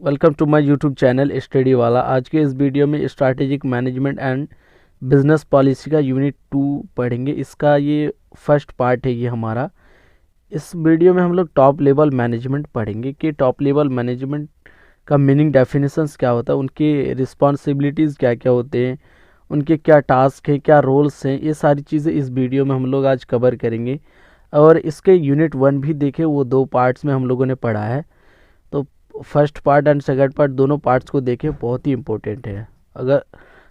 Welcome to my YouTube channel study वाला। आज के इस वीडियो में strategic management and business policy का यूनिट 2 पढ़ेंगे। इसका ये फर्स्ट पार्ट है ये हमारा। इस वीडियो में हम लोग टॉप लेवल मैनेजमेंट पढ़ेंगे कि टॉप लेवल मैनेजमेंट का मीनिंग, डेफिनेशंस क्या होता है, उनके रिस्पॉन्सिबिलिटीज़ क्या क्या होते हैं, उनके क्या टास्क हैं, क्या रोल्स हैं, ये सारी चीज़ें इस वीडियो में हम लोग आज कवर करेंगे। और इसके यूनिट 1 भी देखे, वो 2 पार्ट्स में हम लोगों ने पढ़ा है। तो first part and second part दोनों पार्ट्स को देखें, बहुत ही इंपॉर्टेंट है। अगर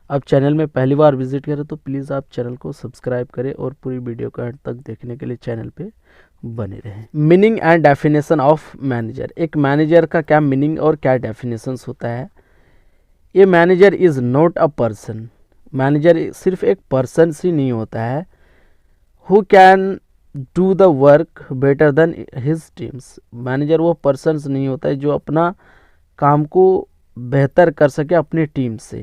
आप चैनल में पहली बार विजिट करें तो प्लीज़ आप चैनल को सब्सक्राइब करें और पूरी वीडियो को अंत तक देखने के लिए चैनल पे बने रहें। Meaning and definition of manager. एक मैनेजर का क्या मीनिंग और क्या डेफिनेशंस होता है। ये manager is not a person. Manager सिर्फ एक पर्सन से नहीं होता है। Who can do the work better then his teams. Manager वो पर्सन्स नहीं होता है जो अपना काम को बेहतर कर सके अपनी टीम से।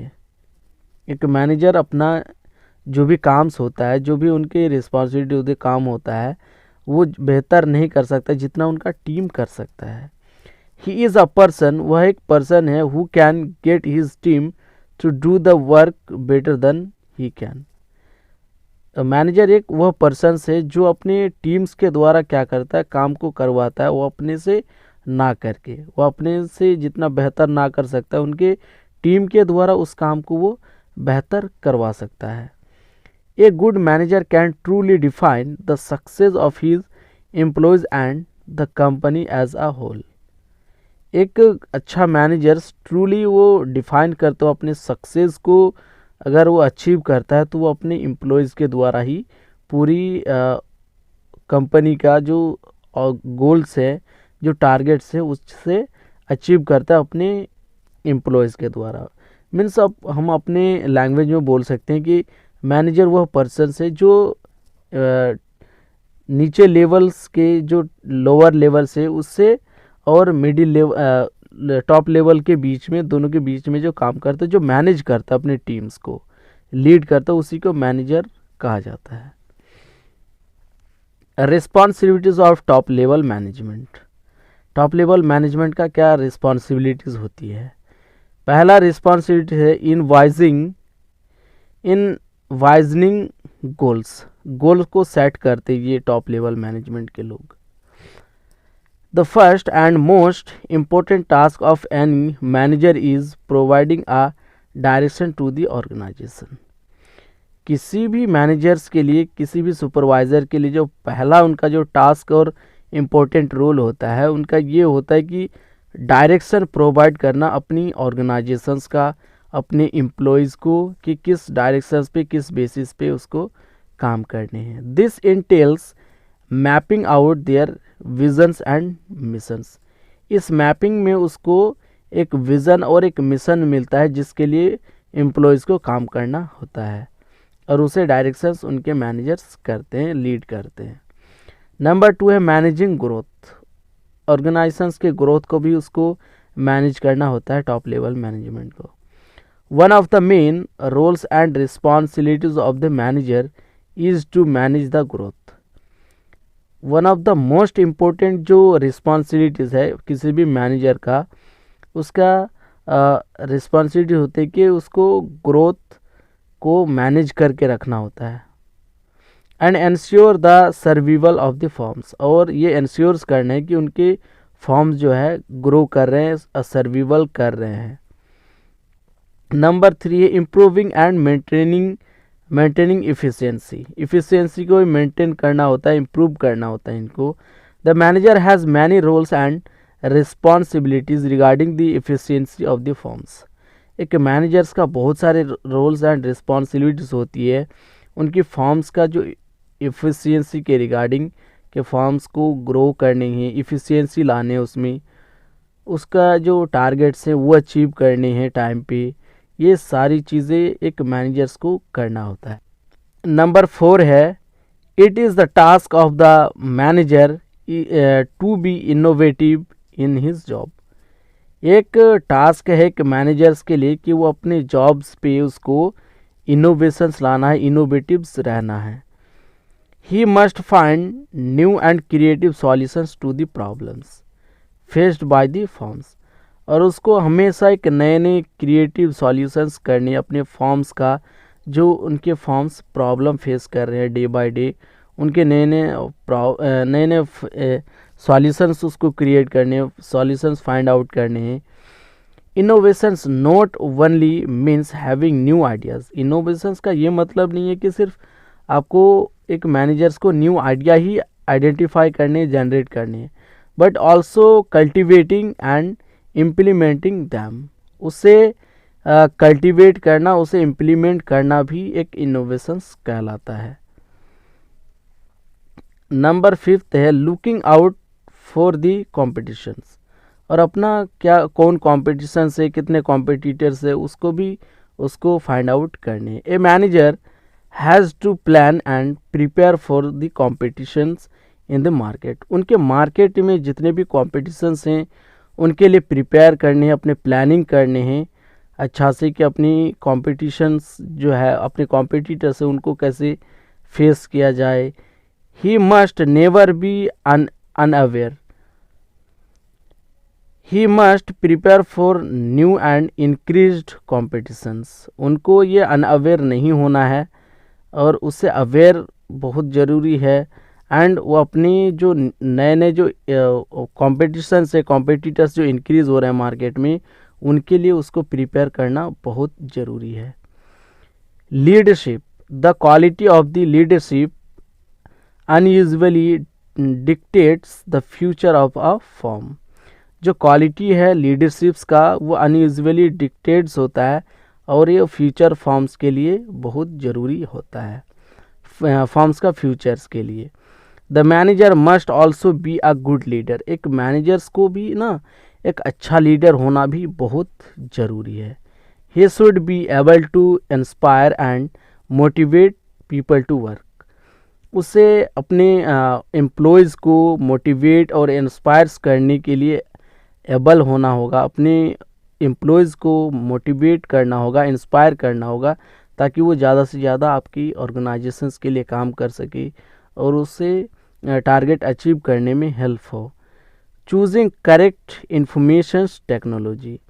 एक मैनेजर अपना जो भी काम्स होता है, जो भी उनके रिस्पॉन्सिबिलिटी होते काम होता है, वो बेहतर नहीं कर सकता जितना उनका टीम कर सकता है। ही इज़ अ पर्सन, वह एक पर्सन है, who can get his team to do the work better than he can. Manager एक वह पर्सन है जो अपने टीम्स के द्वारा क्या करता है, काम को करवाता है, वो अपने से ना करके, वो अपने से जितना बेहतर ना कर सकता है, उनके टीम के द्वारा उस काम को वो बेहतर करवा सकता है। A good manager can truly define the success of his employees and the company as a whole. एक अच्छा मैनेजर ट्रूली वो डिफाइन करता है अपने सक्सेस को। अगर वो अचीव करता है तो वो अपने एम्प्लॉयज़ के द्वारा ही पूरी कंपनी का जो गोल्स है, जो टारगेट्स है, उससे अचीव करता है अपने एम्प्लॉयज़ के द्वारा। मीन्स अब हम अपने लैंग्वेज में बोल सकते हैं कि मैनेजर वह पर्सन है जो नीचे लेवल्स के, जो लोअर लेवल से उससे और मिडिल लेवल टॉप लेवल के बीच में, दोनों के बीच में जो काम करता है, जो मैनेज करता है अपने टीम्स को, लीड करता है, उसी को मैनेजर कहा जाता है। Responsibilities of top level management. Top level management का क्या रिस्पॉन्सिबिलिटीज होती है। पहला रिस्पॉन्सिबिलिटी है इन वाइजनिंग गोल्स। गोल्स को सेट करते ये टॉप लेवल मैनेजमेंट के लोग। The first and most important task of any manager is providing a direction to the organization. किसी भी मैनेजर्स के लिए, किसी भी सुपरवाइज़र के लिए जो पहला उनका जो टास्क और इम्पोर्टेंट रोल होता है, उनका ये होता है कि डायरेक्शन प्रोवाइड करना अपनी ऑर्गेनाइजेशंस का, अपने एम्प्लॉयज़ को, कि किस डायरेक्शंस पे, किस बेसिस पे उसको काम करने हैं। This entails mapping out their visions and missions. इस मैपिंग में उसको एक विज़न और एक मिशन मिलता है जिसके लिए एम्प्लॉयज़ को काम करना होता है, और उसे डायरेक्शंस उनके मैनेजर्स करते हैं, लीड करते हैं। नंबर 2 है मैनेजिंग ग्रोथ। ऑर्गेनाइजेशंस के ग्रोथ को भी उसको मैनेज करना होता है टॉप लेवल मैनेजमेंट को। One of the main roles and responsibilities of the manager is to manage the growth. One of the most important जो रिस्पॉन्सिबिलिटीज़ है किसी भी मैनेजर का, उसका रिस्पॉन्सिबिलिटी होती है कि उसको ग्रोथ को मैनेज करके रखना होता है। And ensure the survival of the forms. और ये एंश्योर्स करना है कि उनके फॉर्म्स जो है ग्रो कर रहे हैं, सर्वाइवल कर रहे हैं। नंबर 3 है improving and maintaining efficiency. Efficiency को मेंटेन करना होता है, इम्प्रूव करना होता है इनको। The manager has many roles and responsibilities regarding the efficiency of the forms. एक मैनेजर्स का बहुत सारे रोल्स एंड रिस्पॉन्सिबिलिटीज़ होती है उनकी फॉर्म्स का, जो इफ़िशियंसी के रिगार्डिंग, के फॉर्म्स को ग्रो करने हैं, इफ़िशियंसी लाने हैं, उसमें उसका जो टारगेट्स हैं वो अचीव करने हैं टाइम पे। ये सारी चीज़ें एक मैनेजर्स को करना होता है। नंबर 4 है it is the task of the manager to be innovative in his job. एक टास्क है एक मैनेजर्स के लिए कि वो अपने जॉब्स पे उसको इनोवेशंस लाना है, इनोवेटिव्स रहना है। He must find new and creative solutions to the problems faced by the firms. और उसको हमेशा एक नए नए क्रिएटिव सॉल्यूशंस करने अपने फॉर्म्स का, जो उनके फॉर्म्स प्रॉब्लम फेस कर रहे हैं डे बाय डे, उनके नए नए सॉल्यूशंस उसको क्रिएट करने, सॉल्यूशंस फाइंड आउट करने हैं। Innovations not only means having new ideas. Innovations का ये मतलब नहीं है कि सिर्फ आपको एक मैनेजर्स को न्यू आइडिया ही आइडेंटिफाई करने, जनरेट करने, but also cultivating and implementing them. उसे कल्टिवेट करना, उसे इम्प्लीमेंट करना भी एक इनोवेशंस कहलाता है। नंबर 5 है looking out for the competitions. और अपना क्या कौन कंपटीशन से, कितने कॉम्पिटिटर्स है, उसको फाइंड आउट करने। A manager has to plan and prepare for the competitions in the market. उनके मार्केट में जितने भी कॉम्पिटिशन्स हैं उनके लिए प्रिपेयर करने हैं, अपने प्लानिंग करने हैं अच्छा से कि अपनी कॉम्पिटिशन्स जो है, अपने कॉम्पिटिटर से उनको कैसे फेस किया जाए। He must never be unaware. He must prepare for new and increased competitions. उनको ये अनअवेयर नहीं होना है और उससे अवेयर बहुत ज़रूरी है। एंड वो अपनी जो नए नए जो कॉम्पिटिशन से कॉम्पिटिटर्स जो इंक्रीज़ हो रहे हैं मार्केट में, उनके लिए उसको प्रिपेयर करना बहुत ज़रूरी है। Leadership, the quality of the leadership unusually dictates the future of a firm. जो क्वालिटी है लीडरशिप्स का वो अनयूजुअली डिक्टेट्स होता है और ये फ्यूचर फॉर्म्स के लिए बहुत ज़रूरी होता है, फॉर्म्स का फ्यूचर्स के लिए। The manager must also be a good leader. एक मैनेजर्स को भी ना एक अच्छा लीडर होना भी बहुत ज़रूरी है। He should be able to inspire and motivate people to work. उसे अपने एम्प्लॉयज़ को मोटिवेट और इंस्पायर्स करने के लिए एबल होना होगा, अपने एम्प्लॉयज़ को मोटिवेट करना होगा, इंस्पायर करना होगा, ताकि वो ज़्यादा से ज़्यादा आपकी ऑर्गेनाइजेशंस के लिए काम कर सके और उससे टारगेट अचीव करने में हेल्प हो। Choosing correct information technology,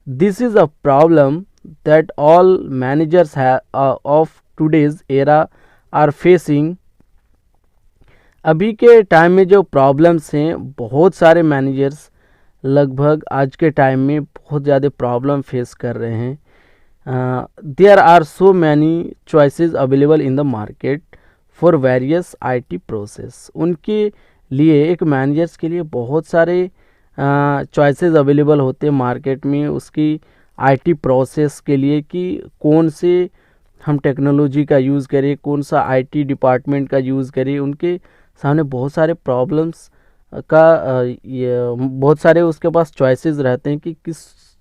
this is a problem that all managers of today's era are facing. अभी के टाइम में जो प्रॉब्लम्स हैं, बहुत सारे मैनेजर्स लगभग आज के टाइम में बहुत ज़्यादा प्रॉब्लम फेस कर रहे हैं। There are so many choices available in the market for various IT process. उनके लिए, एक मैनेजर्स के लिए बहुत सारे चॉइसेस अवेलेबल होते हैं मार्केट में उसकी आईटी प्रोसेस के लिए कि कौन से हम टेक्नोलॉजी का यूज़ करें, कौन सा आईटी डिपार्टमेंट का यूज़ करें। उनके सामने बहुत सारे प्रॉब्लम्स का बहुत सारे उसके पास चॉइसेस रहते हैं कि किस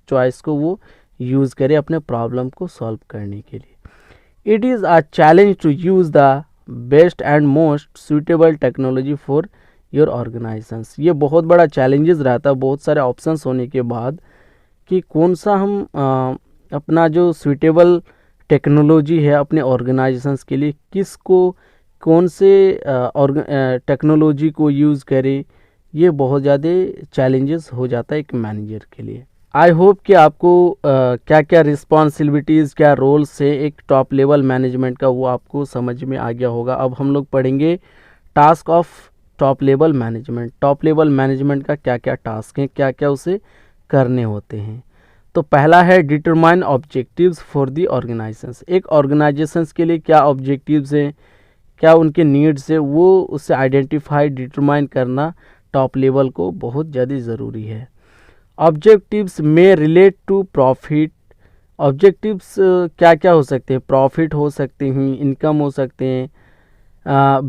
चॉइस को वो यूज़ करे अपने प्रॉब्लम को सॉल्व करने के लिए। It is a challenge to use the best and most suitable technology for your organisations. ये बहुत बड़ा चैलेंजेस रहता है बहुत सारे ऑप्शंस होने के बाद कि कौन सा हम अपना जो सूटेबल टेक्नोलॉजी है अपने ऑर्गेनाइजेशंस के लिए, किसको कौन से टेक्नोलॉजी को यूज़ करें, ये बहुत ज़्यादा चैलेंजेस हो जाता है एक मैनेजर के लिए। आई होप कि आपको क्या क्या रिस्पॉन्सिबिलिटीज़, क्या रोल्स है एक टॉप लेवल मैनेजमेंट का, वो आपको समझ में आ गया होगा। अब हम लोग पढ़ेंगे task of top level management. Top level management का क्या क्या टास्क हैं, क्या क्या उसे करने होते हैं। तो पहला है determine objectives for the organisations. एक ऑर्गेनाइजेशंस के लिए क्या ऑब्जेक्टिव्स हैं, क्या उनके नीड्स है, वो उससे आइडेंटिफाई डिटरमाइन करना टॉप लेवल को बहुत ज़्यादा ज़रूरी है। ऑब्जेक्टिव्स में रिलेट टू प्रॉफिट। ऑब्जेक्टिव्स क्या क्या हो सकते हैं, प्रॉफिट हो सकते हैं, इनकम हो सकते हैं,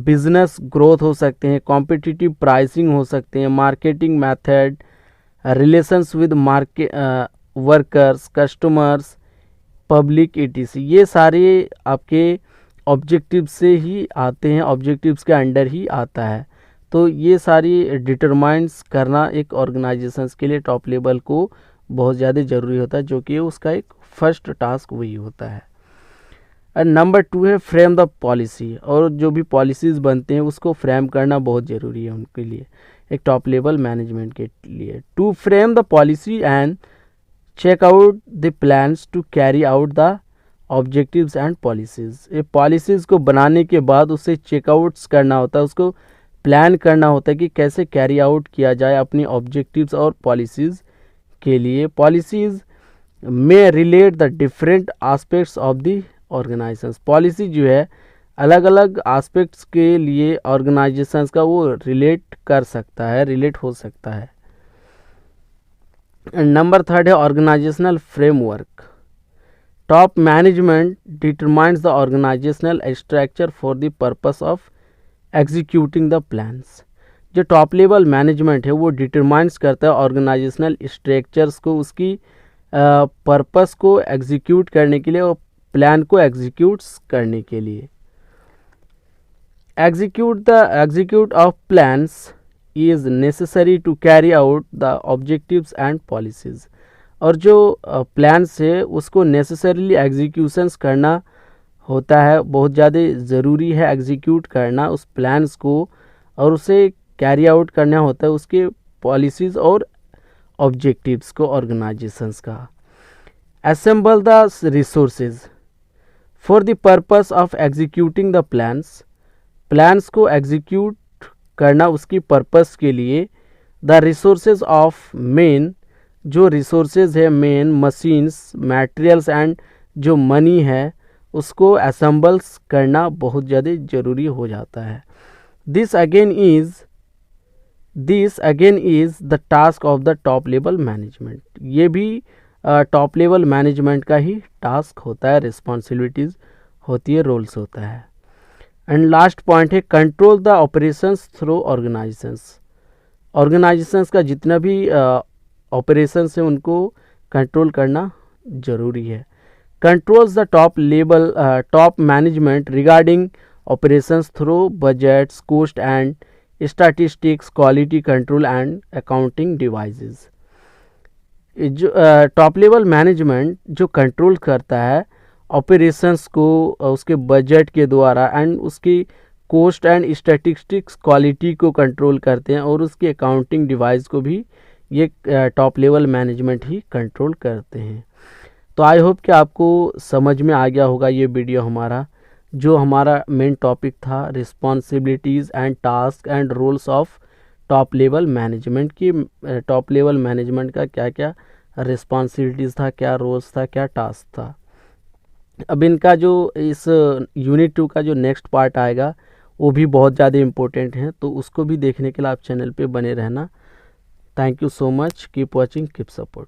बिजनेस ग्रोथ हो सकते हैं, कॉम्पिटिटिव प्राइसिंग हो सकते हैं, marketing method, relations with market workers, customers, public ETC। ये सारे आपके ऑब्जेक्टिव से ही आते हैं, ऑब्जेक्टिव्स के अंडर ही आता है। तो ये सारी डिटरमाइंस करना एक ऑर्गेनाइजेशंस के लिए टॉप लेवल को बहुत ज़्यादा ज़रूरी होता है, जो कि उसका एक फर्स्ट टास्क वही होता है। एंड नंबर 2 है फ्रेम द पॉलिसी। और जो भी पॉलिसीज़ बनते हैं उसको फ्रेम करना बहुत ज़रूरी है उनके लिए, एक टॉप लेवल मैनेजमेंट के लिए। To frame the policy and check out the plans to carry out the objectives and policies. ये पॉलिसीज़ को बनाने के बाद उसे चेकआउट्स करना होता है, उसको प्लान करना होता है कि कैसे कैरी आउट किया जाए अपनी ऑब्जेक्टिव्स और पॉलिसीज़ के लिए। पॉलिसीज़ में relate the different aspects of the organisations. Policy जो है अलग अलग आस्पेक्ट्स के लिए ऑर्गेनाइजेशंस का वो रिलेट कर सकता है, रिलेट हो सकता है। नंबर 3 है organisational framework. Top management determines the organisational structure for the purpose of executing the plans. जो टॉप लेवल मैनेजमेंट है वो डिटरमाइंस करता है ऑर्गेनाइजेशनल स्ट्रक्चर्स को, उसकी पर्पस को एग्जीक्यूट करने के लिए और प्लान को एग्जीक्यूट करने के लिए। Execute of plans is necessary to carry out the objectives and policies. और जो प्लान्स है उसको नेसेसरीली एग्जीक्यूशंस करना होता है, बहुत ज़्यादा ज़रूरी है एग्जीक्यूट करना उस प्लान्स को, और उसे कैरी आउट करना होता है उसके पॉलिसीज़ और ऑब्जेक्टिव्स को ऑर्गेनाइजेशंस का। Assemble the resources for the purpose of executing the plans. Plans को एग्जीक्यूट करना उसकी पर्पस के लिए। द रिसोर्सेज ऑफ मेन, जो रिसोर्सेज है मेन, मशीन्स, मटेरियल्स एंड जो मनी है उसको असेंबल्स करना बहुत ज़्यादा ज़रूरी हो जाता है। This again is the task of the top level management. ये भी टॉप लेवल मैनेजमेंट का ही टास्क होता है, रिस्पॉन्सिबिलिटीज़ होती है, रोल्स होता है। एंड लास्ट पॉइंट है control the operations through organisations. Organisations का जितना भी ऑपरेशंस है उनको कंट्रोल करना ज़रूरी है। Controls the top management regarding operations through budgets, cost and statistics, quality control and accounting devices. जो टॉप लेवल मैनेजमेंट जो कंट्रोल करता है ऑपरेशंस को उसके बजट के द्वारा, एंड उसकी कॉस्ट एंड स्टैटिस्टिक्स, क्वालिटी को कंट्रोल करते हैं, और उसकी अकाउंटिंग डिवाइस को भी ये टॉप लेवल मैनेजमेंट ही कंट्रोल करते हैं। तो आई होप कि आपको समझ में आ गया होगा ये वीडियो हमारा, जो हमारा मेन टॉपिक था responsibilities and task and roles of top level management की। टॉप लेवल मैनेजमेंट का क्या क्या रिस्पॉन्सिबिलिटीज़ था, क्या रोल्स था, क्या टास्क था। अब इनका जो इस यूनिट 2 का जो नेक्स्ट पार्ट आएगा वो भी बहुत ज़्यादा इम्पोर्टेंट है, तो उसको भी देखने के लिए आप चैनल पे बने रहना। Thank you so much, keep watching, keep support.